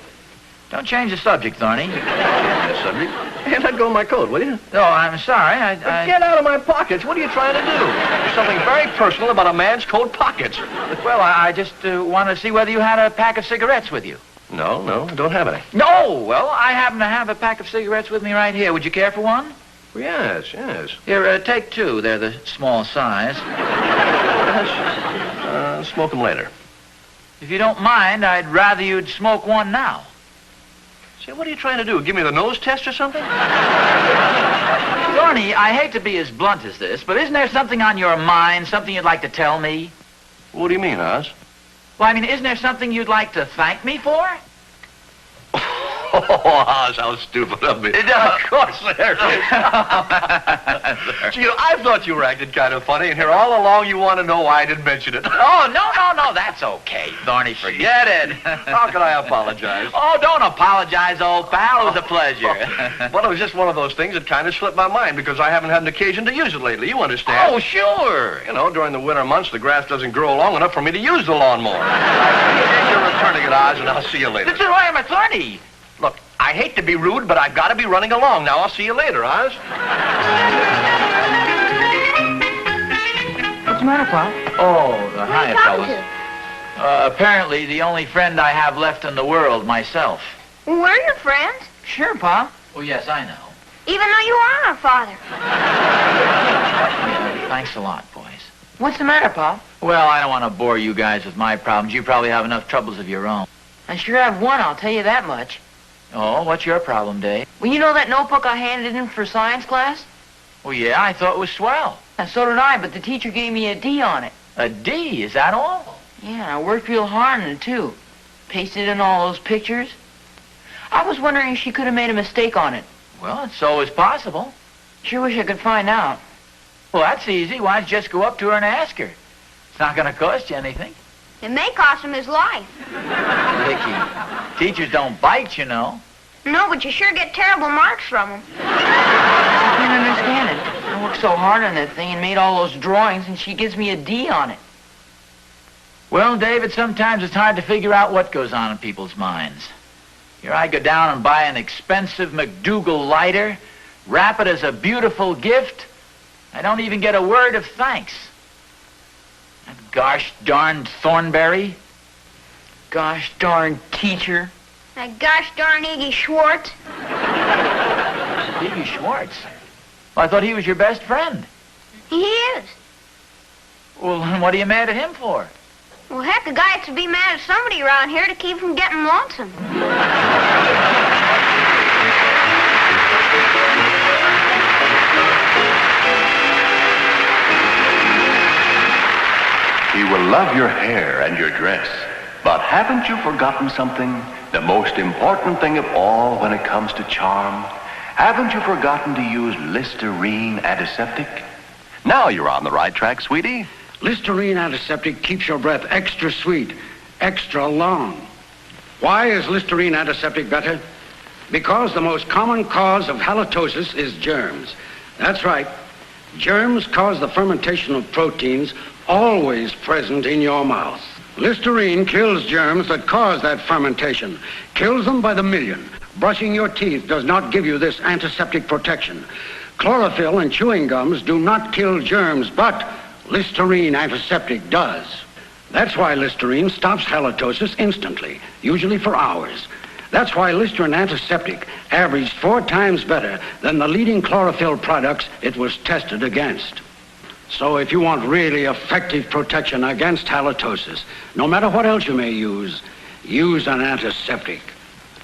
Don't change the subject, Thorny. The subject? Hey, let go of my coat, will you? Oh, I'm sorry. Get out of my pockets. What are you trying to do? There's something very personal about a man's coat pockets. Well, I just wanted to see whether you had a pack of cigarettes with you. No, I don't have any. No! Well, I happen to have a pack of cigarettes with me right here. Would you care for one? Well, yes. Here, take 2. They're the small size. Yes. Smoke them later. If you don't mind, I'd rather you'd smoke one now. Say, what are you trying to do? Give me the nose test or something? Thorny, I hate to be as blunt as this, but isn't there something on your mind, something you'd like to tell me? What do you mean, Oz? Well, I mean, isn't there something you'd like to thank me for? Oh, Oz, how stupid of me. Of course there is. Gee, I thought you were acting kind of funny, and here all along you want to know why I didn't mention it. Oh, no, that's okay, Thorny, forget it. How can I apologize? Oh, don't apologize, old pal. It was a pleasure. Well, it was just one of those things that kind of slipped my mind because I haven't had an occasion to use it lately. You understand? Oh, sure. You know, during the winter months, the grass doesn't grow long enough for me to use the lawnmower. You're returning it, Oz, and I'll see you later. This is why I'm a Thorny. Look, I hate to be rude, but I've got to be running along now. I'll see you later, Oz. What's the matter, Pop? Oh, hiya, fellas. Apparently the only friend I have left in the world, myself. Well, we're your friends, Sure, Pop. Oh, yes, I know. even though you are our father. Yeah, thanks a lot, boys. What's the matter, Pop? Well, I don't want to bore you guys with my problems. You probably have enough troubles of your own. I sure have one, I'll tell you that much. Oh, what's your problem, Dave? Well, you know that notebook I handed in for science class? Well, yeah, I thought it was swell. And so did I, but the teacher gave me a D on it. A D, is that all? Yeah, I worked real hard on it, too. Pasted in all those pictures. I was wondering if she could have made a mistake on it. Well, it's always possible. Sure wish I could find out. Well, that's easy. Why don't you just go up to her and ask her? It's not going to cost you anything. It may cost him his life. Vicky, teachers don't bite, you know. No, but you sure get terrible marks from him. I can't understand it. I worked so hard on that thing and made all those drawings, and she gives me a D on it. Well, David, sometimes it's hard to figure out what goes on in people's minds. Here I go down and buy an expensive McDougal lighter, wrap it as a beautiful gift. I don't even get a word of thanks. Gosh darn Thornberry. Gosh darn teacher. That gosh darn Iggy Schwartz. Iggy Schwartz? Well, I thought he was your best friend. He is. Well, then what are you mad at him for? Well, heck, a guy has to be mad at somebody around here to keep from getting lonesome. He will love your hair and your dress. But haven't you forgotten something? The most important thing of all when it comes to charm? Haven't you forgotten to use Listerine antiseptic? Now you're on the right track, sweetie. Listerine antiseptic keeps your breath extra sweet, extra long. Why is Listerine antiseptic better? Because the most common cause of halitosis is germs. That's right. Germs cause the fermentation of proteins always present in your mouth. Listerine kills germs that cause that fermentation. Kills them by the million. Brushing your teeth does not give you this antiseptic protection. Chlorophyll and chewing gums do not kill germs, but Listerine antiseptic does. That's why Listerine stops halitosis instantly, usually for hours. That's why Listerine antiseptic averaged 4 times better than the leading chlorophyll products it was tested against. So if you want really effective protection against halitosis, no matter what else you may use an antiseptic.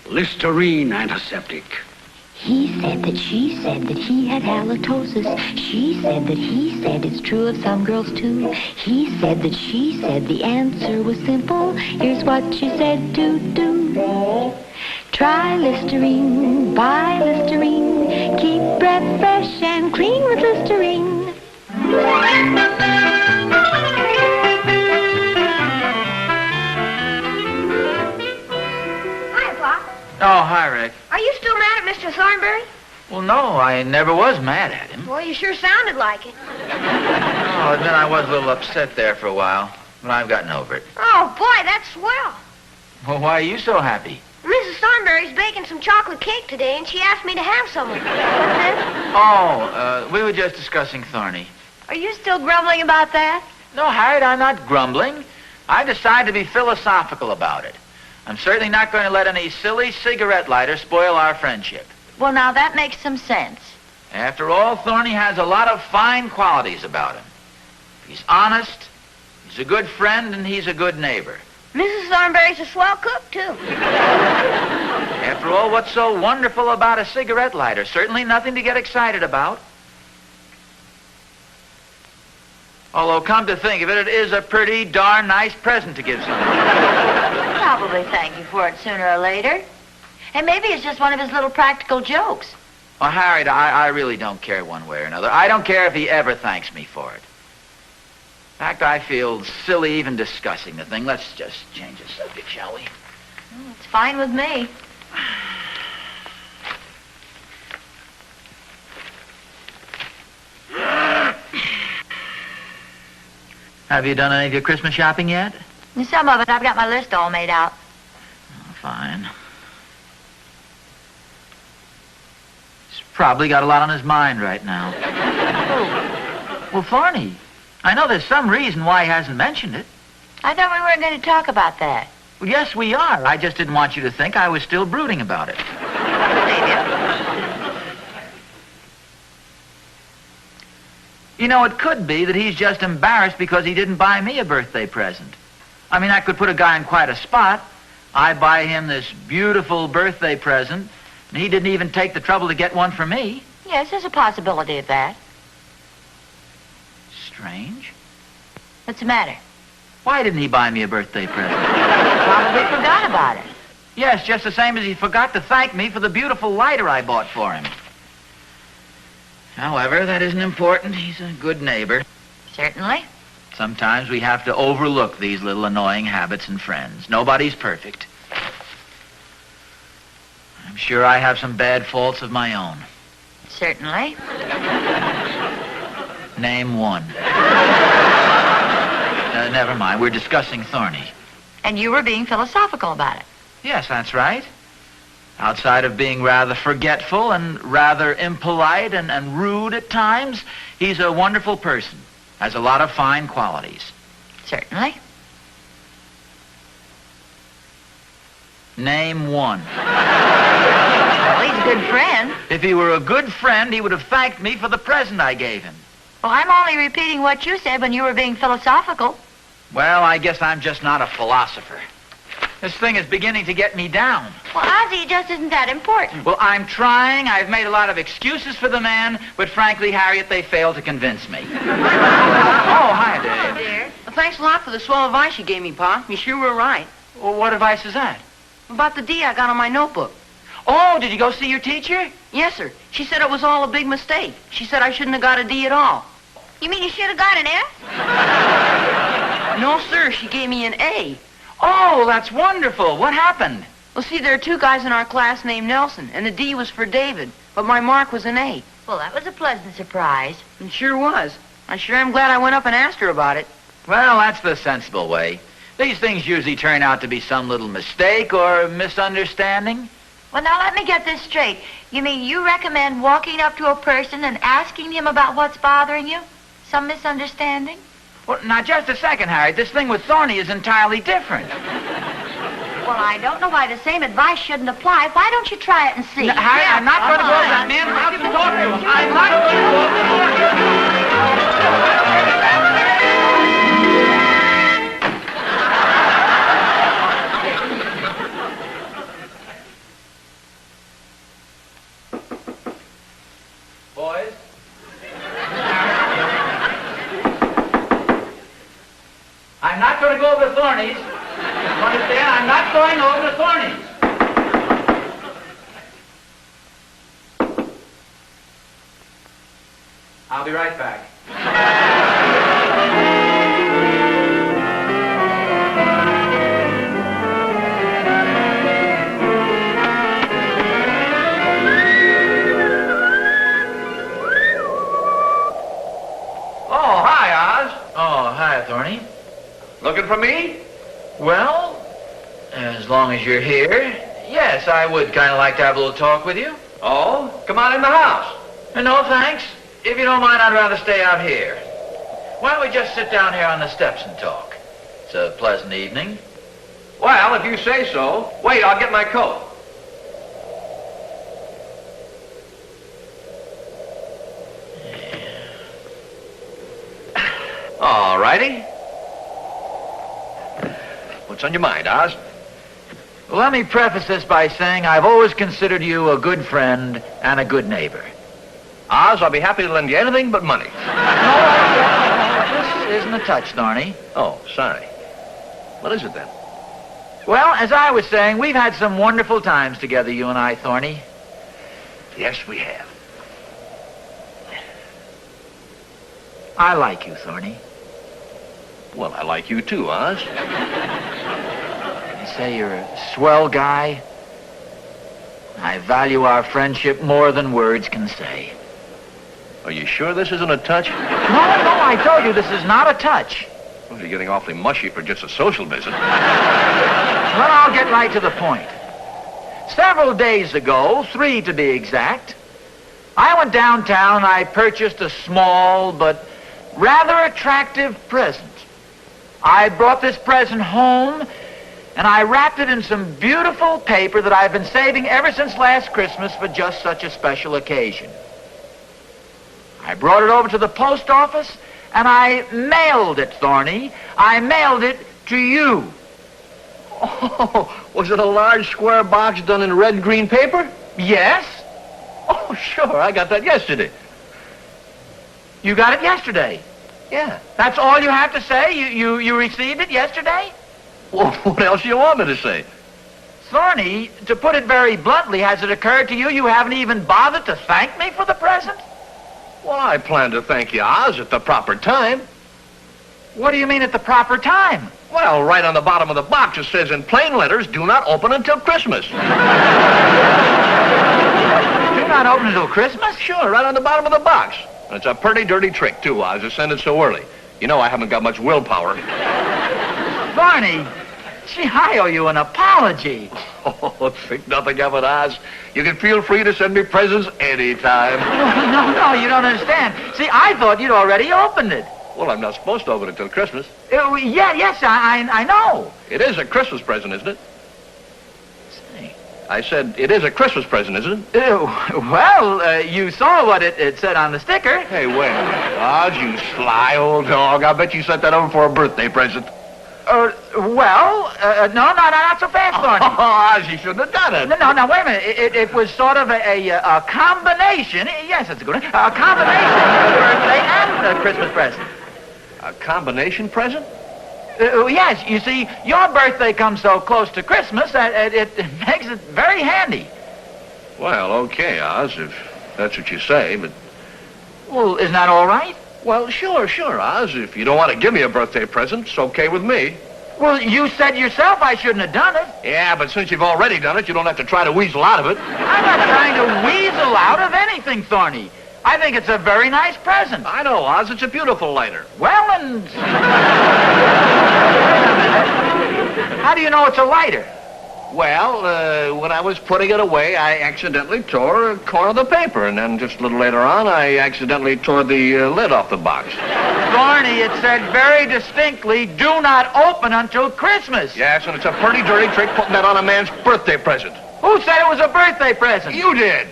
Listerine antiseptic. He said that she said that he had halitosis. She said that he said it's true of some girls too. He said that she said the answer was simple. Here's what she said to do. Try Listerine, buy Listerine. Keep breath fresh and clean with Listerine. Hi, Pop. Oh, hi, Rick. Are you still mad at Mr. Thornberry? Well, no, I never was mad at him. Well, you sure sounded like it. Oh, then I was a little upset there for a while, but I've gotten over it. Oh, boy, that's swell. Well, why are you so happy? Mrs. Thornberry's baking some chocolate cake today, and she asked me to have some of it. What's this? Oh, we were just discussing Thorny. Are you still grumbling about that? No, Harriet, I'm not grumbling. I decided to be philosophical about it. I'm certainly not going to let any silly cigarette lighter spoil our friendship. Well, now that makes some sense. After all, Thorny has a lot of fine qualities about him. He's honest, he's a good friend, and he's a good neighbor. Mrs. Thornberry's a swell cook, too. After all, what's so wonderful about a cigarette lighter? Certainly nothing to get excited about. Although, come to think of it, it is a pretty darn nice present to give someone. He'll probably thank you for it sooner or later. And maybe it's just one of his little practical jokes. Well, Harriet, I really don't care one way or another. I don't care if he ever thanks me for it. In fact, I feel silly even discussing the thing. Let's just change the subject, shall we? Well, it's fine with me. Have you done any of your Christmas shopping yet? Some of it, I've got my list all made out. Oh, fine. He's probably got a lot on his mind right now. Well, Thorny, I know there's some reason why he hasn't mentioned it. I thought we weren't going to talk about that. Well, yes, we are. I just didn't want you to think I was still brooding about it. You know, it could be that he's just embarrassed because he didn't buy me a birthday present. I mean, that could put a guy in quite a spot. I buy him this beautiful birthday present, and he didn't even take the trouble to get one for me. Yes, there's a possibility of that. Strange. What's the matter? Why didn't he buy me a birthday present? Probably forgot about it. Yes, just the same as he forgot to thank me for the beautiful lighter I bought for him. However, that isn't important. He's a good neighbor. Certainly. Sometimes we have to overlook these little annoying habits in friends. Nobody's perfect. I'm sure I have some bad faults of my own. Certainly. Name one. Never mind. We're discussing Thorny. And you were being philosophical about it. Yes, that's right. Outside of being rather forgetful and rather impolite and rude at times, he's a wonderful person. Has a lot of fine qualities. Certainly. Name one. Well, he's a good friend. If he were a good friend, he would have thanked me for the present I gave him. Well, I'm only repeating what you said when you were being philosophical. Well, I guess I'm just not a philosopher. This thing is beginning to get me down. Well, Ozzie, it just isn't that important. Well, I'm trying. I've made a lot of excuses for the man, but frankly, Harriet, they failed to convince me. Oh, hi, Dave. Hello, dear. Well, thanks a lot for the swell advice you gave me, Pa. You sure were right. Well, what advice is that? About the D I got on my notebook. Oh, did you go see your teacher? Yes, sir. She said it was all a big mistake. She said I shouldn't have got a D at all. You mean you should have got an F? No, sir. She gave me an A. Oh, that's wonderful. What happened? Well, see, there are two guys in our class named Nelson, and the D was for David, but my mark was an A. Well, that was a pleasant surprise. It sure was. I sure am glad I went up and asked her about it. Well, that's the sensible way. These things usually turn out to be some little mistake or misunderstanding. Well, now let me get this straight. You mean you recommend walking up to a person and asking him about what's bothering you? Some misunderstanding? Well, now, just a second, Harriet. This thing with Thorny is entirely different. Well, I don't know why the same advice shouldn't apply. Why don't you try it and see? No, Harriet, I'm not going to go over that man's house and talk to him. I'm not going to go over Boys? I'm not going to go over the Thornies. You understand? I'm not going over the Thornies. I'll be right back. Oh, hi, Oz. Oh, hi, Thorny. Looking for me? Well, as long as you're here, yes, I would kind of like to have a little talk with you. Oh, come on in the house. No, thanks. If you don't mind, I'd rather stay out here. Why don't we just sit down here on the steps and talk? It's a pleasant evening. Well, if you say so. Wait, I'll get my coat. All righty. What's on your mind, Oz? Well, let me preface this by saying I've always considered you a good friend and a good neighbor. Oz, I'll be happy to lend you anything but money. This isn't a touch, Thorny. Oh, sorry. What is it then? Well, as I was saying, we've had some wonderful times together, you and I, Thorny. Yes, we have. I like you, Thorny. Well, I like you too, Oz. You say you're a swell guy. I value our friendship more than words can say. Are you sure this isn't a touch? No, I told you this is not a touch. Well, you're getting awfully mushy for just a social visit. Well, I'll get right to the point. Several days ago, 3 to be exact, I went downtown and I purchased a small but rather attractive present. I brought this present home and I wrapped it in some beautiful paper that I've been saving ever since last Christmas for just such a special occasion. I brought it over to the post office and I mailed it, Thorny. I mailed it to you. Oh, was it a large square box done in red-green paper? Yes. Oh, sure. I got that yesterday. You got it yesterday? Yeah. That's all you have to say? You received it yesterday? Well, what else do you want me to say? Thorny, to put it very bluntly, has it occurred to you you haven't even bothered to thank me for the present? Well, I plan to thank you, Oz, at the proper time. What do you mean at the proper time? Well, right on the bottom of the box it says in plain letters, do not open until Christmas. Do not open until Christmas? Sure, right on the bottom of the box. And it's a pretty dirty trick, too, Oz, to send it so early. You know I haven't got much willpower. Barney, gee, I owe you an apology. Oh, think nothing of it, Oz. You can feel free to send me presents anytime. No, you don't understand. See, I thought you'd already opened it. Well, I'm not supposed to open it till Christmas. Yes, I know. It is a Christmas present, isn't it? I said, it is a Christmas present, isn't it? You saw what it said on the sticker. Hey, wait a minute. Oz, you sly old dog. I bet you sent that over for a birthday present. No, not so fast, Thorny. Oh, Oz, you shouldn't have done it. No, wait a minute. It was sort of a combination. Yes, that's a good one. A combination of a birthday and a Christmas present. A combination present? Yes, you see, your birthday comes so close to Christmas that it makes it very handy. Well, okay, Oz, if that's what you say, but... Well, isn't that all right? Well, sure, Oz. If you don't want to give me a birthday present, it's okay with me. Well, you said yourself I shouldn't have done it. Yeah, but since you've already done it, you don't have to try to weasel out of it. I'm not trying to weasel out of anything, Thorny. I think it's a very nice present. I know, Oz. It's a beautiful lighter. Well, and... How do you know it's a lighter? Well, when I was putting it away, I accidentally tore a corner of the paper, and then just a little later on, I accidentally tore the lid off the box. Thorny, it said very distinctly, do not open until Christmas. Yes, and it's a pretty dirty trick putting that on a man's birthday present. Who said it was a birthday present? You did.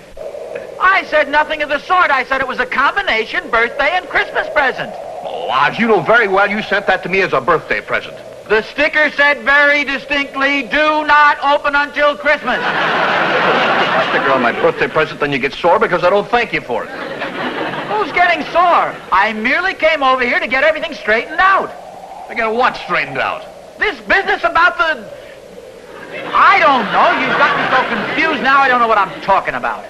I said nothing of the sort. I said it was a combination birthday and Christmas present. Oh, Oz, you know very well you sent that to me as a birthday present. The sticker said very distinctly, do not open until Christmas. A sticker on my birthday present, then you get sore because I don't thank you for it. Who's getting sore? I merely came over here to get everything straightened out. I got what straightened out? This business about the... I don't know. You've got me so confused now I don't know what I'm talking about. I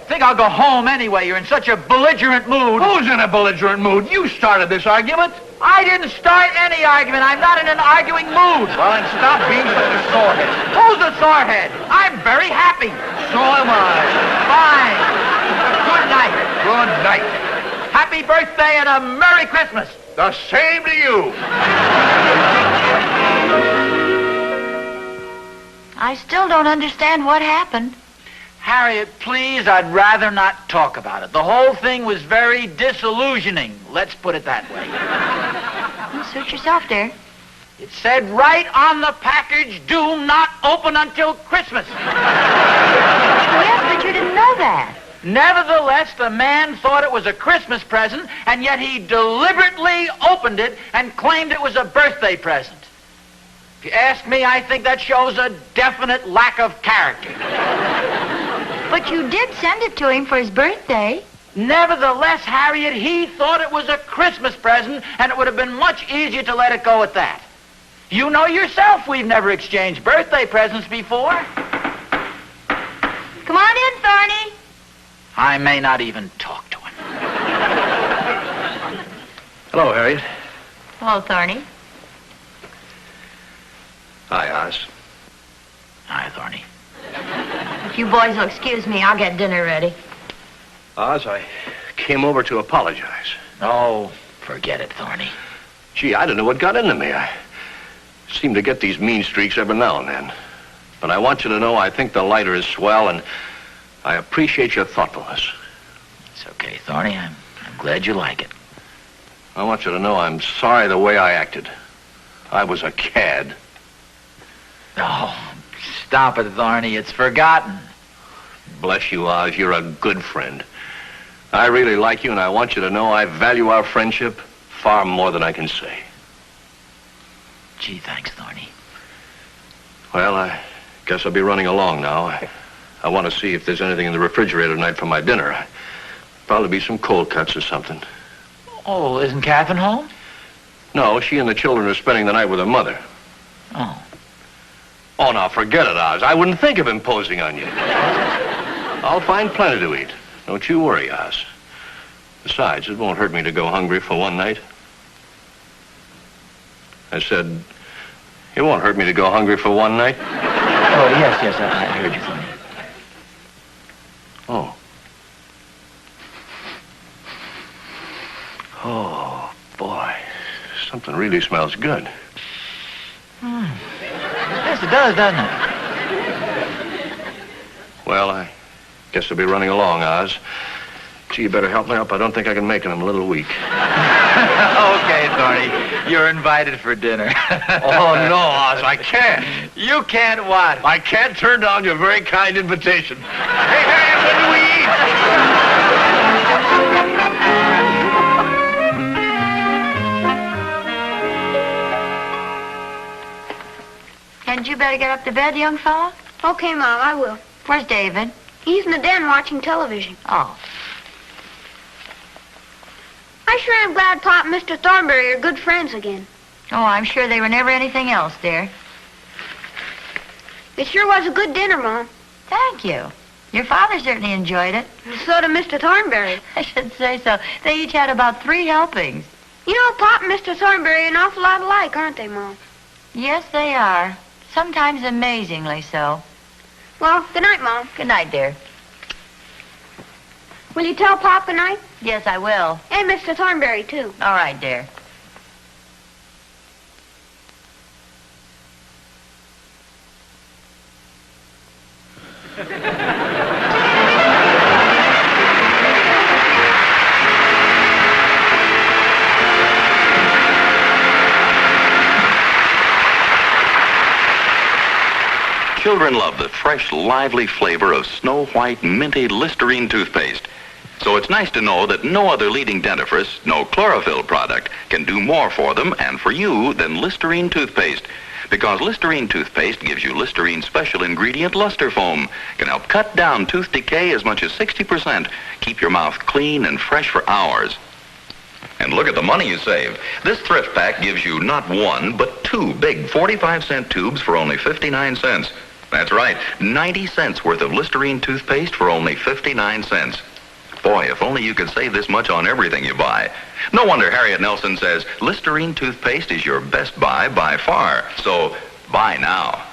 think I'll go home anyway. You're in such a belligerent mood. Who's in a belligerent mood? You started this argument. I didn't start any argument. I'm not in an arguing mood. Well, then stop being such a sorehead. Who's a sorehead? I'm very happy. So am I. Fine. Good night. Good night. Happy birthday and a Merry Christmas. The same to you. I still don't understand what happened. Harriet, please, I'd rather not talk about it. The whole thing was very disillusioning. Let's put it that way. Well, suit yourself, dear. It said right on the package, do not open until Christmas. Yes, but you didn't know that. Nevertheless, the man thought it was a Christmas present, and yet he deliberately opened it and claimed it was a birthday present. If you ask me, I think that shows a definite lack of character. But you did send it to him for his birthday. Nevertheless, Harriet, he thought it was a Christmas present, and it would have been much easier to let it go at that. You know yourself we've never exchanged birthday presents before. Come on in, Thorny. I may not even talk to him. Hello, Harriet. Hello, Thorny. Hi, Oz. Hi, Thorny. If you boys will excuse me, I'll get dinner ready. Oz, I came over to apologize. Oh, forget it, Thorny. Gee, I don't know what got into me. I seem to get these mean streaks every now and then. But I want you to know I think the lighter is swell, and I appreciate your thoughtfulness. It's okay, Thorny. I'm glad you like it. I want you to know I'm sorry the way I acted. I was a cad. Oh, stop it, Thorny. It's forgotten. Bless you, Oz. You're a good friend. I really like you, and I want you to know I value our friendship far more than I can say. Gee, thanks, Thorny. Well, I guess I'll be running along now. I want to see if there's anything in the refrigerator tonight for my dinner. Probably be some cold cuts or something. Oh, isn't Catherine home? No, she and the children are spending the night with her mother. Oh. Oh, now, forget it, Oz. I wouldn't think of imposing on you. I'll find plenty to eat. Don't you worry, Oz. Besides, it won't hurt me to go hungry for one night. I said, it won't hurt me to go hungry for one night. Oh, yes, I heard you, Thorny. Oh. Oh, boy. Something really smells good. Yes, it does, doesn't it? Well, I guess I'll be running along, Oz. Gee, you better help me up. I don't think I can make it. I'm a little weak. Okay, Thorny. You're invited for dinner. Oh, no, Oz, I can't. You can't what? I can't turn down your very kind invitation. Hey, Harriet, when do we eat? Hadn't you better get up to bed, young fella? Okay, Mom, I will. Where's David? He's in the den watching television. Oh. I sure am glad Pop and Mr. Thornberry are good friends again. Oh, I'm sure they were never anything else, dear. It sure was a good dinner, Mom. Thank you. Your father certainly enjoyed it. And so did Mr. Thornberry. I should say so. They each had about 3 helpings. You know, Pop and Mr. Thornberry are an awful lot alike, aren't they, Mom? Yes, they are. Sometimes amazingly so. Well, good night, Mom. Good night, dear. Will you tell Pop good night? Yes, I will. And Mr. Thornberry, too. All right, dear. Children love the fresh, lively flavor of Snow White minty Listerine toothpaste. So it's nice to know that no other leading dentifrice, no chlorophyll product, can do more for them and for you than Listerine toothpaste. Because Listerine toothpaste gives you Listerine special ingredient luster foam, can help cut down tooth decay as much as 60%, keep your mouth clean and fresh for hours. And look at the money you save. This thrift pack gives you not 1, but 2 big 45-cent tubes for only 59 cents. That's right, 90 cents worth of Listerine toothpaste for only 59 cents. Boy, if only you could save this much on everything you buy. No wonder Harriet Nelson says Listerine toothpaste is your best buy by far. So, buy now.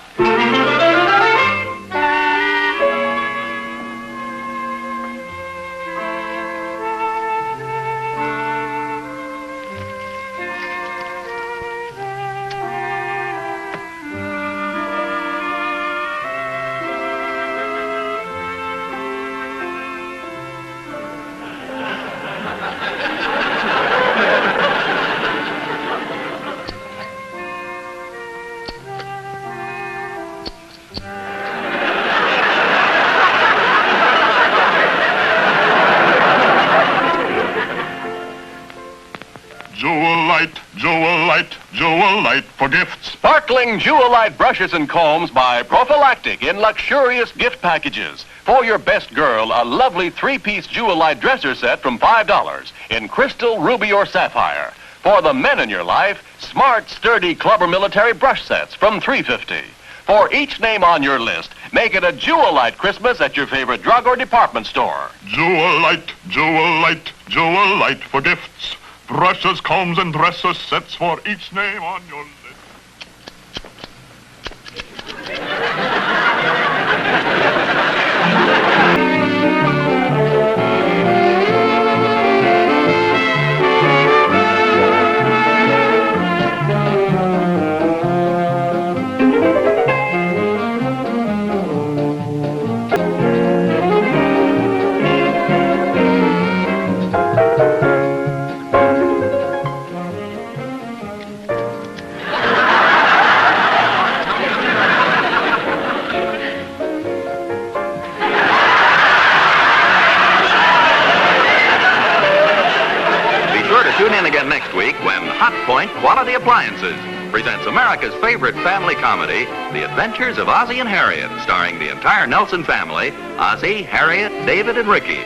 Jewelite for gifts. Sparkling Jewelite brushes and combs by Prophylactic in luxurious gift packages. For your best girl, a lovely 3-piece Jewelite dresser set from $5 in crystal, ruby, or sapphire. For the men in your life, smart, sturdy Club or Military brush sets from $3.50. For each name on your list, make it a Jewelite Christmas at your favorite drug or department store. Jewelite for gifts. Brushes, combs, and dresser sets for each name on your list. Tune in again next week when Hot Point Quality Appliances presents America's favorite family comedy, The Adventures of Ozzie and Harriet, starring the entire Nelson family, Ozzie, Harriet, David, and Ricky.